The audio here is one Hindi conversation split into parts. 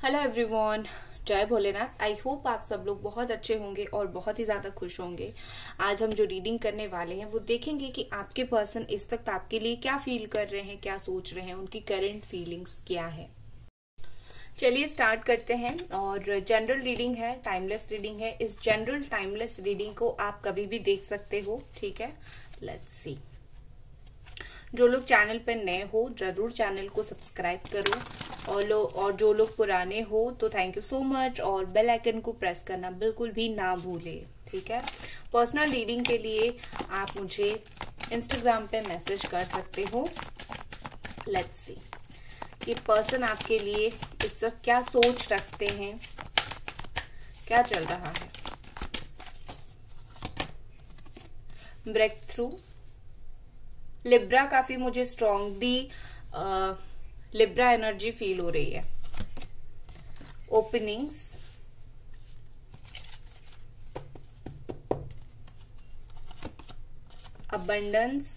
हेलो एवरीवन, जय भोलेनाथ। आई होप आप सब लोग बहुत अच्छे होंगे और बहुत ही ज्यादा खुश होंगे। आज हम जो रीडिंग करने वाले हैं वो देखेंगे कि आपके पर्सन इस वक्त आपके लिए क्या फील कर रहे हैं, क्या सोच रहे हैं, उनकी करंट फीलिंग्स क्या है। चलिए स्टार्ट करते हैं। और जनरल रीडिंग है, टाइमलेस रीडिंग है। इस जनरल टाइमलेस रीडिंग को आप कभी भी देख सकते हो, ठीक है। Let's see. जो लोग चैनल पर नए हो जरूर चैनल को सब्सक्राइब करो, और जो लोग पुराने हो तो थैंक यू सो मच, और बेल आइकन को प्रेस करना बिल्कुल भी ना भूले, ठीक है। पर्सनल रीडिंग के लिए आप मुझे इंस्टाग्राम पे मैसेज कर सकते हो। लेट्स सी कि पर्सन आपके लिए इस वक्त क्या सोच रखते हैं, क्या चल रहा है। ब्रेक थ्रू, लिब्रा काफी मुझे स्ट्रांगली लिब्रा एनर्जी फील हो रही है। Openings, abundance,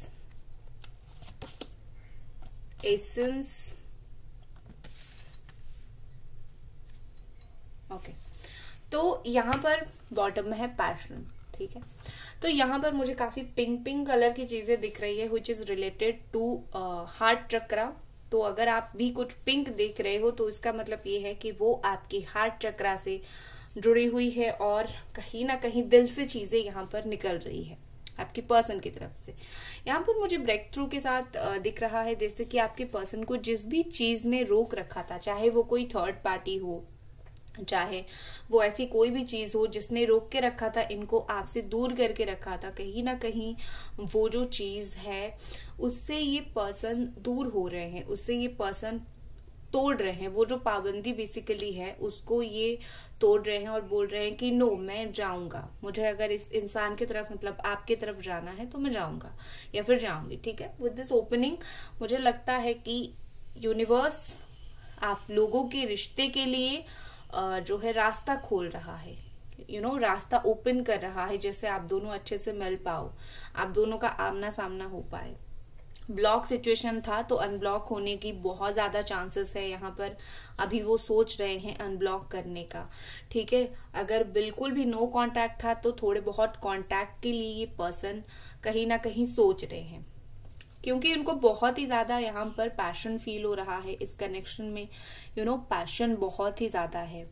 essence. ओके, तो यहां पर बॉटम में है पैशन, ठीक है। तो यहाँ पर मुझे काफी पिंक पिंक कलर की चीजें दिख रही है, which is related to heart chakra. तो अगर आप भी कुछ पिंक देख रहे हो तो इसका मतलब ये है कि वो आपकी हार्ट चक्रा से जुड़ी हुई है और कहीं ना कहीं दिल से चीजें यहाँ पर निकल रही है आपकी पर्सन की तरफ से। यहाँ पर मुझे ब्रेक थ्रू के साथ दिख रहा है, जैसे कि आपके पर्सन को जिस भी चीज में रोक रखा था, चाहे वो कोई थर्ड पार्टी हो, चाहे वो ऐसी कोई भी चीज हो जिसने रोक के रखा था, इनको आपसे दूर करके रखा था, कहीं ना कहीं वो जो चीज है उससे ये पर्सन दूर हो रहे हैं, उससे ये पर्सन तोड़ रहे हैं। वो जो पाबंदी बेसिकली है उसको ये तोड़ रहे हैं और बोल रहे हैं कि नो, मैं जाऊंगा, मुझे अगर इस इंसान की तरफ मतलब आपके तरफ जाना है तो मैं जाऊंगा या फिर जाऊंगी, ठीक है। विद दिस ओपनिंग मुझे लगता है कि यूनिवर्स आप लोगों के रिश्ते के लिए जो है रास्ता खोल रहा है, रास्ता ओपन कर रहा है, जैसे आप दोनों अच्छे से मिल पाओ, आप दोनों का आमना सामना हो पाए। ब्लॉक सिचुएशन था तो अनब्लॉक होने की बहुत ज्यादा चांसेस है यहाँ पर। अभी वो सोच रहे हैं अनब्लॉक करने का, ठीक है। अगर बिल्कुल भी नो कांटेक्ट था तो थोड़े बहुत कांटेक्ट के लिए ये पर्सन कहीं ना कहीं सोच रहे हैं, क्योंकि उनको बहुत ही ज्यादा यहाँ पर पैशन फील हो रहा है इस कनेक्शन में। पैशन बहुत ही ज्यादा है।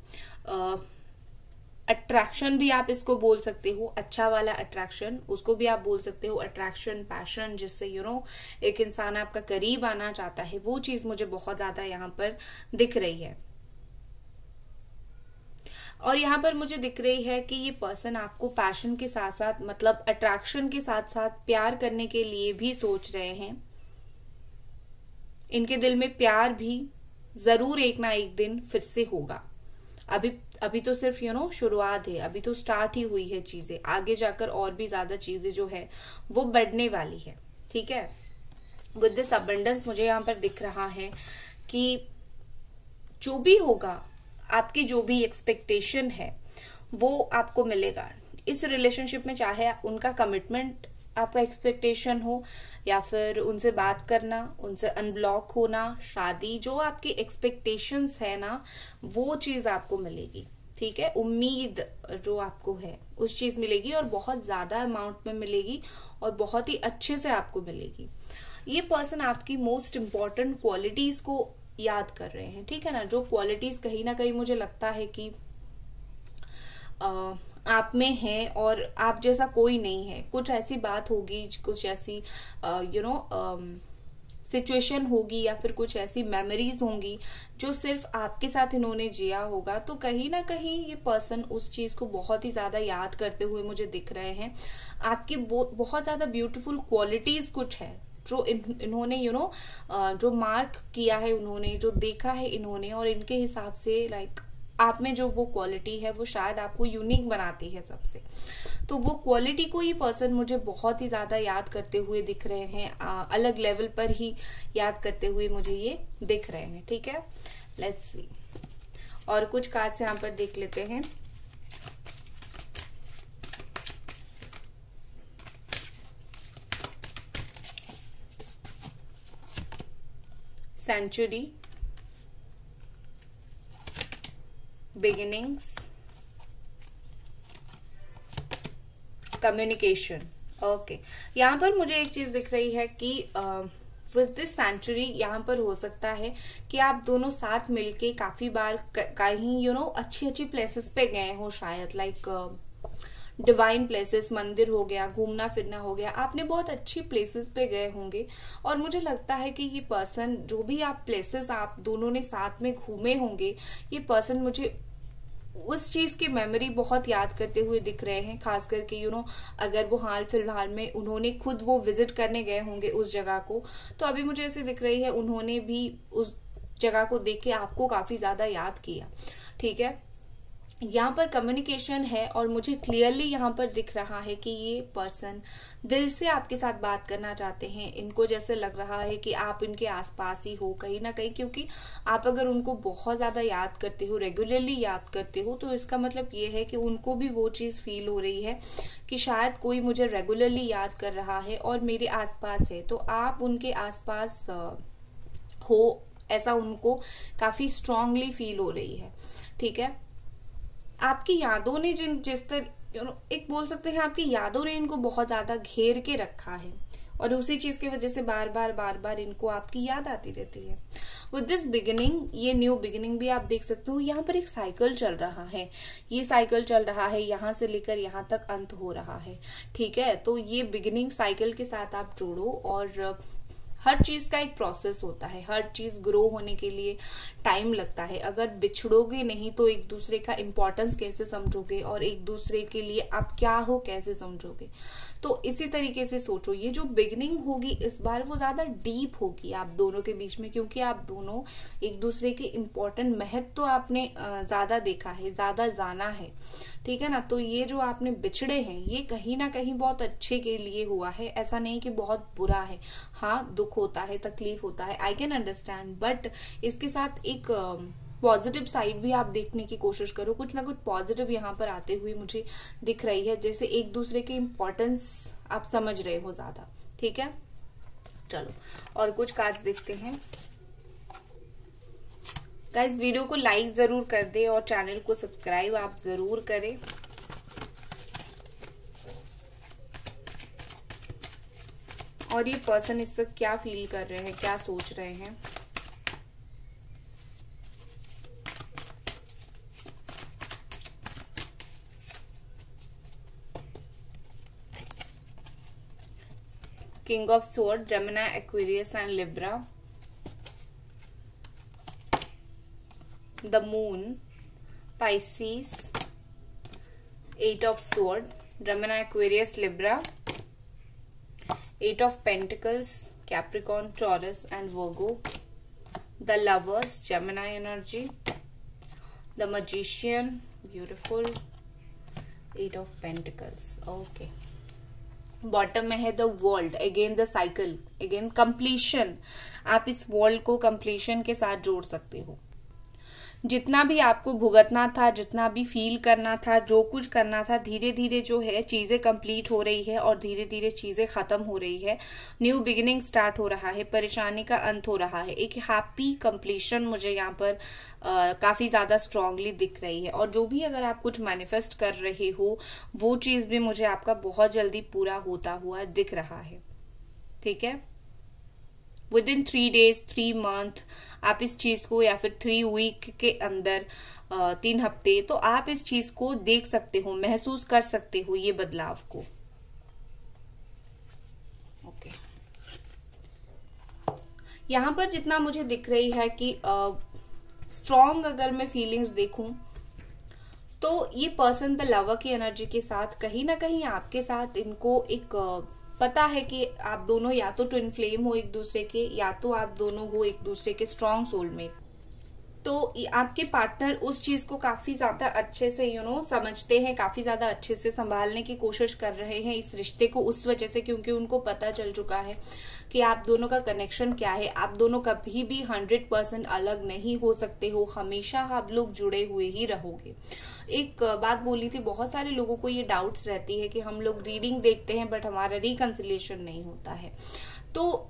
अट्रैक्शन भी आप इसको बोल सकते हो, अच्छा वाला अट्रैक्शन, उसको भी आप बोल सकते हो अट्रैक्शन, पैशन, जिससे एक इंसान आपका करीब आना चाहता है, वो चीज मुझे बहुत ज्यादा यहाँ पर दिख रही है। और यहाँ पर मुझे दिख रही है कि ये पर्सन आपको पैशन के साथ साथ मतलब अट्रैक्शन के साथ साथ प्यार करने के लिए भी सोच रहे हैं। इनके दिल में प्यार भी जरूर एक ना एक दिन फिर से होगा। अभी तो सिर्फ शुरुआत है, अभी तो स्टार्ट ही हुई है चीजें, आगे जाकर और भी ज्यादा चीजें जो है वो बढ़ने वाली है, ठीक है। विद दिस अबंडेंस मुझे यहाँ पर दिख रहा है कि जो भी होगा, आपकी जो भी एक्सपेक्टेशन है वो आपको मिलेगा इस रिलेशनशिप में, चाहे उनका कमिटमेंट आपका एक्सपेक्टेशन हो या फिर उनसे बात करना, उनसे अनब्लॉक होना, शादी, जो आपकी एक्सपेक्टेशंस है ना वो चीज आपको मिलेगी, ठीक है। उम्मीद जो आपको है उस चीज मिलेगी और बहुत ज्यादा अमाउंट में मिलेगी और बहुत ही अच्छे से आपको मिलेगी। ये पर्सन आपकी मोस्ट इम्पोर्टेंट क्वालिटीज को याद कर रहे हैं, ठीक है ना। जो क्वालिटीज कहीं ना कहीं मुझे लगता है कि आप में है और आप जैसा कोई नहीं है। कुछ ऐसी बात होगी, कुछ ऐसी सिचुएशन होगी या फिर कुछ ऐसी मेमोरीज होंगी जो सिर्फ आपके साथ इन्होंने जिया होगा, तो कहीं ना कहीं ये पर्सन उस चीज को बहुत ही ज्यादा याद करते हुए मुझे दिख रहे हैं। आपकी बहुत ज्यादा ब्यूटीफुल क्वालिटीज कुछ है जो इन्होंने जो मार्क किया है, उन्होंने जो देखा है इन्होंने, और इनके हिसाब से लाइक आप में जो वो क्वालिटी है वो शायद आपको यूनिक बनाती है सबसे। तो वो क्वालिटी को ही पर्सन मुझे बहुत ही ज्यादा याद करते हुए दिख रहे हैं, अलग लेवल पर ही याद करते हुए मुझे ये दिख रहे हैं, ठीक है। लेट्स सी, और कुछ कार्ड्स यहाँ पर देख लेते हैं। Century, beginnings, communication. ओके, यहाँ पर मुझे एक चीज दिख रही है कि विद दिस सेंचुरी यहाँ पर हो सकता है कि आप दोनों साथ मिलके काफी बार कहीं अच्छी अच्छी प्लेसेस पे गए हो, शायद लाइक डिवाइन प्लेसेस, मंदिर हो गया, घूमना फिरना हो गया, आपने बहुत अच्छी प्लेसेस पे गए होंगे। और मुझे लगता है कि ये पर्सन, जो भी आप प्लेसेस आप दोनों ने साथ में घूमे होंगे, ये पर्सन मुझे उस चीज की मेमोरी बहुत याद करते हुए दिख रहे हैं। खास करके अगर वो हाल फिलहाल में उन्होंने खुद वो विजिट करने गए होंगे उस जगह को, तो अभी मुझे ऐसे दिख रही है उन्होंने भी उस जगह को देख के आपको काफी ज्यादा याद किया। ठीक है, यहाँ पर कम्युनिकेशन है और मुझे क्लियरली यहाँ पर दिख रहा है कि ये पर्सन दिल से आपके साथ बात करना चाहते हैं। इनको जैसे लग रहा है कि आप इनके आसपास ही हो कहीं ना कहीं, क्योंकि आप अगर उनको बहुत ज्यादा याद करते हो, रेगुलरली याद करते हो, तो इसका मतलब ये है कि उनको भी वो चीज फील हो रही है कि शायद कोई मुझे रेगुलरली याद कर रहा है और मेरे आसपास है। तो आप उनके आसपास हो, ऐसा उनको काफी स्ट्रांगली फील हो रही है। ठीक है, आपकी यादों ने जिस तरह एक बोल सकते हैं, आपकी यादों ने इनको बहुत ज्यादा घेर के रखा है और उसी चीज की वजह से बार बार इनको आपकी याद आती रहती है। विद दिस बिगिनिंग, ये न्यू बिगिनिंग भी आप देख सकते हो, यहाँ पर एक साइकिल चल रहा है। ये साइकिल चल रहा है, यहाँ से लेकर यहाँ तक अंत हो रहा है। ठीक है, तो ये बिगिनिंग साइकिल के साथ आप जोड़ो और हर चीज का एक प्रोसेस होता है, हर चीज ग्रो होने के लिए टाइम लगता है। अगर बिछड़ोगे नहीं तो एक दूसरे का इम्पोर्टेंस कैसे समझोगे और एक दूसरे के लिए आप क्या हो कैसे समझोगे। तो इसी तरीके से सोचो, ये जो बिगिनिंग होगी इस बार वो ज्यादा डीप होगी आप दोनों के बीच में, क्योंकि आप दोनों एक दूसरे के इम्पोर्टेंट महत्व तो आपने ज्यादा देखा है, ज्यादा जाना है। ठीक है ना, तो ये जो आपने बिछड़े हैं ये कहीं ना कहीं बहुत अच्छे के लिए हुआ है, ऐसा नहीं कि बहुत बुरा है। हाँ, दुख होता है, तकलीफ होता है, आई कैन अंडरस्टैंड, बट इसके साथ एक पॉजिटिव साइड भी आप देखने की कोशिश करो। कुछ ना कुछ पॉजिटिव यहाँ पर आते हुए मुझे दिख रही है, जैसे एक दूसरे की इम्पोर्टेंस आप समझ रहे हो ज्यादा। ठीक है, चलो और कुछ कार्ड्स देखते हैं। गाइस, वीडियो को लाइक जरूर कर दे और चैनल को सब्सक्राइब आप जरूर करें। और ये पर्सन इससे क्या फील कर रहे हैं, क्या सोच रहे हैं। King of sword, Gemini, Aquarius and Libra. The moon, Pisces, 8 of sword, Gemini, Aquarius, Libra. 8 of Pentacles, Capricorn, Taurus and Virgo. The Lovers, Gemini energy. The Magician, beautiful. 8 of Pentacles, okay. Bottom में है the world, again the cycle, again completion. आप इस वर्ल्ड को कंप्लीशन के साथ जोड़ सकते हो। जितना भी आपको भुगतना था, जितना भी फील करना था, जो कुछ करना था, धीरे धीरे जो है चीजें कंप्लीट हो रही है और धीरे धीरे चीजें खत्म हो रही है। न्यू बिगिनिंग स्टार्ट हो रहा है, परेशानी का अंत हो रहा है। एक हैप्पी कंप्लीशन मुझे यहाँ पर काफी ज्यादा स्ट्रांगली दिख रही है। और जो भी अगर आप कुछ मैनिफेस्ट कर रहे हो वो चीज भी मुझे आपका बहुत जल्दी पूरा होता हुआ दिख रहा है। ठीक है, विद इन 3 days, 3 month आप इस चीज को, या फिर 3 week के अंदर 3 हफ्ते, तो आप इस चीज को देख सकते हो, महसूस कर सकते हो ये बदलाव को। ओके, यहाँ पर जितना मुझे दिख रही है कि स्ट्रॉन्ग अगर मैं फीलिंग्स देखूं तो ये पर्सन द लवर की एनर्जी के साथ कहीं ना कहीं आपके साथ इनको एक पता है कि आप दोनों या तो ट्विन फ्लेम हो एक दूसरे के, या तो आप दोनों हो एक दूसरे के स्ट्रॉन्ग सोलमेट। तो आपके पार्टनर उस चीज को काफी ज्यादा अच्छे से समझते हैं, काफी ज्यादा अच्छे से संभालने की कोशिश कर रहे हैं इस रिश्ते को, उस वजह से क्योंकि उनको पता चल चुका है कि आप दोनों का कनेक्शन क्या है। आप दोनों कभी भी 100% अलग नहीं हो सकते हो, हमेशा आप लोग जुड़े हुए ही रहोगे। एक बात बोली थी, बहुत सारे लोगों को ये डाउट्स रहती है कि हम लोग रीडिंग देखते हैं बट हमारा रिकंसिलिएशन नहीं होता है। तो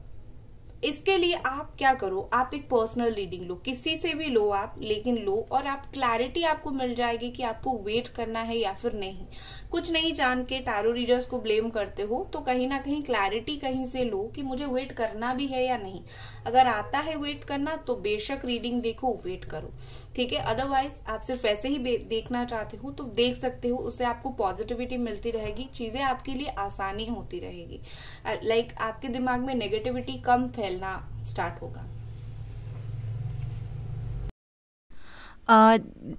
इसके लिए आप क्या करो, आप एक पर्सनल रीडिंग लो, किसी से भी लो आप, लेकिन लो, और आप क्लैरिटी आपको मिल जाएगी कि आपको वेट करना है या फिर नहीं। कुछ नहीं जान के टैरो रीडर्स को ब्लेम करते हो तो कहीं ना कहीं क्लैरिटी कहीं से लो कि मुझे वेट करना भी है या नहीं। अगर आता है वेट करना तो बेशक रीडिंग देखो, वेट करो, ठीक है। अदरवाइज आप सिर्फ ऐसे ही देखना चाहते हो तो देख सकते हो, उससे आपको पॉजिटिविटी मिलती रहेगी, चीजें आपके लिए आसानी होती रहेगी, लाइक आपके दिमाग में नेगेटिविटी कम फैलना स्टार्ट होगा।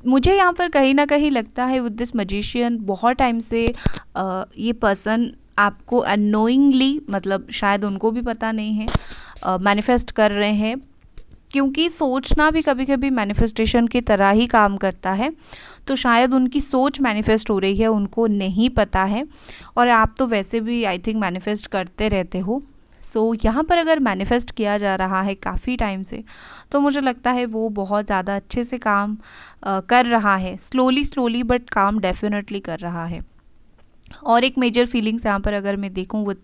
मुझे यहाँ पर कहीं ना कहीं लगता है विद दिस मैजिशियन बहुत टाइम से ये पर्सन आपको अननोइंगली, मतलब शायद उनको भी पता नहीं है, मैनिफेस्ट कर रहे हैं, क्योंकि सोचना भी कभी कभी मैनिफेस्टेशन की तरह ही काम करता है। तो शायद उनकी सोच मैनिफेस्ट हो रही है, उनको नहीं पता है, और आप तो वैसे भी आई थिंक मैनिफेस्ट करते रहते हो। सो यहाँ पर अगर मैनिफेस्ट किया जा रहा है काफ़ी टाइम से, तो मुझे लगता है वो बहुत ज़्यादा अच्छे से काम कर रहा है, स्लोली बट काम डेफिनेटली कर रहा है। और एक मेजर फीलिंग्स यहाँ पर अगर मैं देखूँ विद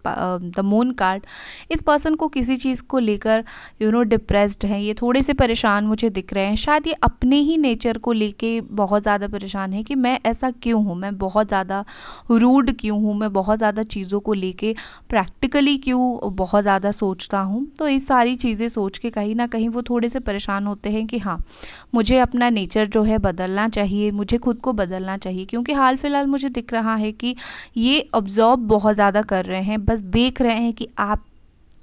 द मून कार्ड, इस पर्सन को किसी चीज़ को लेकर डिप्रेस्ड है, ये थोड़े से परेशान मुझे दिख रहे हैं। शायद ये अपने ही नेचर को लेके बहुत ज़्यादा परेशान है कि मैं ऐसा क्यों हूँ, मैं बहुत ज़्यादा रूड क्यों हूँ, मैं बहुत ज़्यादा चीज़ों को लेके प्रैक्टिकली क्यों बहुत ज़्यादा सोचता हूँ। तो ये सारी चीज़ें सोच के कहीं ना कहीं वो थोड़े से परेशान होते हैं कि हाँ, मुझे अपना नेचर जो है बदलना चाहिए, मुझे खुद को बदलना चाहिए, क्योंकि हाल फिलहाल मुझे दिख रहा है कि ये ऑब्जर्व बहुत ज़्यादा कर रहे हैं, बस देख रहे हैं कि आप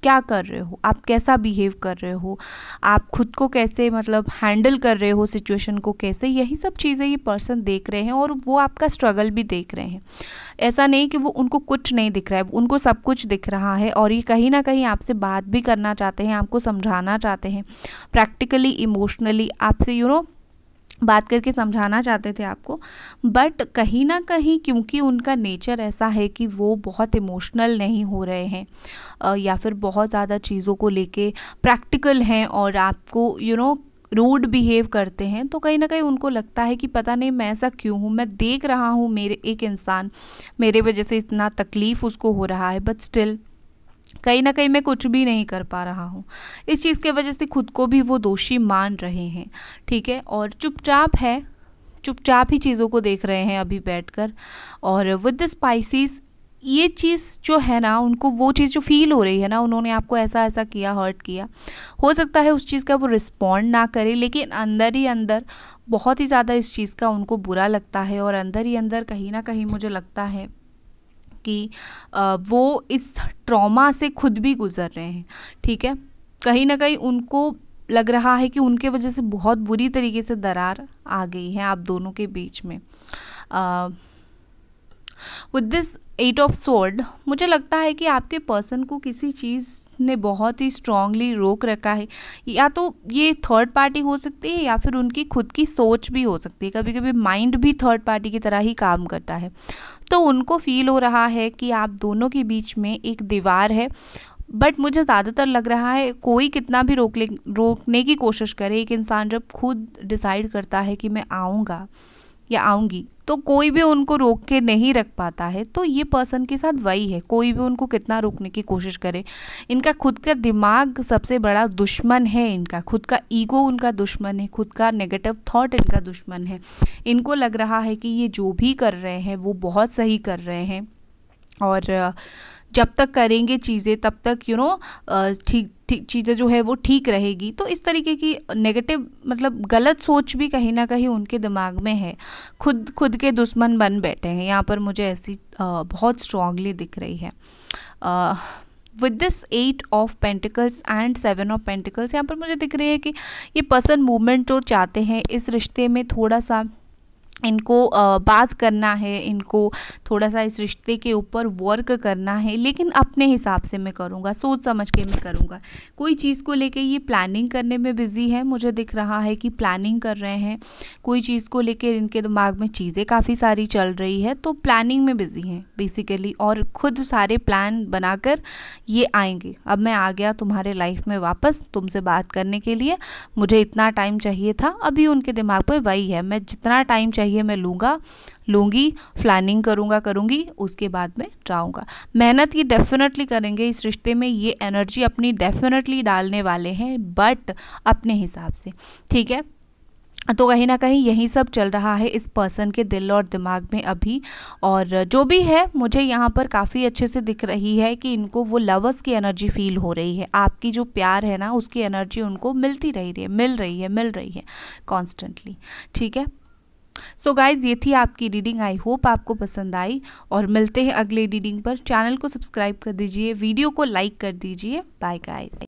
क्या कर रहे हो, आप कैसा बिहेव कर रहे हो, आप खुद को कैसे मतलब हैंडल कर रहे हो सिचुएशन को कैसे, यही सब चीज़ें ये पर्सन देख रहे हैं, और वो आपका स्ट्रगल भी देख रहे हैं। ऐसा नहीं कि वो उनको कुछ नहीं दिख रहा है, उनको सब कुछ दिख रहा है, और ये कहीं ना कहीं आपसे बात भी करना चाहते हैं, आपको समझाना चाहते हैं, प्रैक्टिकली इमोशनली आपसे बात करके समझाना चाहते थे आपको। बट कहीं ना कहीं क्योंकि उनका नेचर ऐसा है कि वो बहुत इमोशनल नहीं हो रहे हैं, या फिर बहुत ज़्यादा चीज़ों को लेके प्रैक्टिकल हैं और आपको रूड बिहेव करते हैं, तो कहीं ना कहीं उनको लगता है कि पता नहीं मैं ऐसा क्यों हूँ, मैं देख रहा हूँ मेरे एक इंसान, मेरे वजह से इतना तकलीफ़ उसको हो रहा है, बट स्टिल कहीं ना कहीं मैं कुछ भी नहीं कर पा रहा हूँ। इस चीज़ के वजह से खुद को भी वो दोषी मान रहे हैं, ठीक है, और चुपचाप ही चीज़ों को देख रहे हैं अभी बैठकर। और विद द स्पाइसीज, ये चीज़ जो है ना, उनको वो चीज़ जो फील हो रही है ना, उन्होंने आपको ऐसा ऐसा किया, हर्ट किया, हो सकता है उस चीज़ का वो रिस्पॉन्ड ना करे, लेकिन अंदर ही अंदर बहुत ही ज़्यादा इस चीज़ का उनको बुरा लगता है, और अंदर ही अंदर कहीं ना कहीं मुझे लगता है कि वो इस ट्रॉमा से खुद भी गुजर रहे हैं, ठीक है। कहीं ना कहीं उनको लग रहा है कि उनके वजह से बहुत बुरी तरीके से दरार आ गई है आप दोनों के बीच में। विद दिस 8 ऑफ स्वॉर्ड, मुझे लगता है कि आपके पर्सन को किसी चीज़ ने बहुत ही स्ट्रांगली रोक रखा है, या तो ये थर्ड पार्टी हो सकती है या फिर उनकी खुद की सोच भी हो सकती है। कभी कभी माइंड भी थर्ड पार्टी की तरह ही काम करता है, तो उनको फील हो रहा है कि आप दोनों के बीच में एक दीवार है। बट मुझे ज़्यादातर लग रहा है कोई कितना भी रोकने की कोशिश करे, एक इंसान जब खुद डिसाइड करता है कि मैं आऊँगा या आऊँगी, तो कोई भी उनको रोक के नहीं रख पाता है। तो ये पर्सन के साथ वही है, कोई भी उनको कितना रोकने की कोशिश करे, इनका खुद का दिमाग सबसे बड़ा दुश्मन है, इनका खुद का ईगो उनका दुश्मन है, खुद का नेगेटिव थॉट इनका दुश्मन है। इनको लग रहा है कि ये जो भी कर रहे हैं वो बहुत सही कर रहे हैं, और जब तक करेंगे चीज़ें तब तक ठीक चीज़ें जो है वो ठीक रहेगी। तो इस तरीके की नेगेटिव मतलब गलत सोच भी कहीं ना कहीं उनके दिमाग में है, खुद के दुश्मन बन बैठे हैं, यहाँ पर मुझे ऐसी बहुत स्ट्रांगली दिख रही है। With this 8 of pentacles and 7 of pentacles, यहाँ पर मुझे दिख रही है कि ये पर्सन मूवमेंट जो चाहते हैं इस रिश्ते में, थोड़ा सा इनको बात करना है, इनको थोड़ा सा इस रिश्ते के ऊपर वर्क करना है, लेकिन अपने हिसाब से मैं करूँगा, सोच समझ के मैं करूँगा। कोई चीज़ को लेके ये प्लानिंग करने में बिजी है, मुझे दिख रहा है कि प्लानिंग कर रहे हैं कोई चीज़ को लेके, इनके दिमाग में चीज़ें काफ़ी सारी चल रही है, तो प्लानिंग में बिजी हैं बेसिकली, और खुद सारे प्लान बनाकर ये आएंगे। अब मैं आ गया तुम्हारे लाइफ में वापस तुमसे बात करने के लिए, मुझे इतना टाइम चाहिए था, अभी उनके दिमाग में वही है, मैं जितना टाइम चाहिए मैं लूँगी, प्लानिंग करूँगी, उसके बाद में जाऊँगा। मेहनत ये डेफिनेटली करेंगे इस रिश्ते में, ये एनर्जी अपनी डेफिनेटली डालने वाले हैं, बट अपने हिसाब से, ठीक है। तो कहीं ना कहीं यही सब चल रहा है इस पर्सन के दिल और दिमाग में अभी, और जो भी है मुझे यहाँ पर काफ़ी अच्छे से दिख रही है कि इनको वो लवर्स की एनर्जी फील हो रही है। आपकी जो प्यार है ना, उसकी एनर्जी उनको मिल रही है कॉन्स्टेंटली, ठीक है। सो गाइज, ये थी आपकी रीडिंग। आई होप आपको पसंद आई, और मिलते हैं अगले रीडिंग पर। चैनल को सब्सक्राइब कर दीजिए, वीडियो को लाइक कर दीजिए। Bye guys.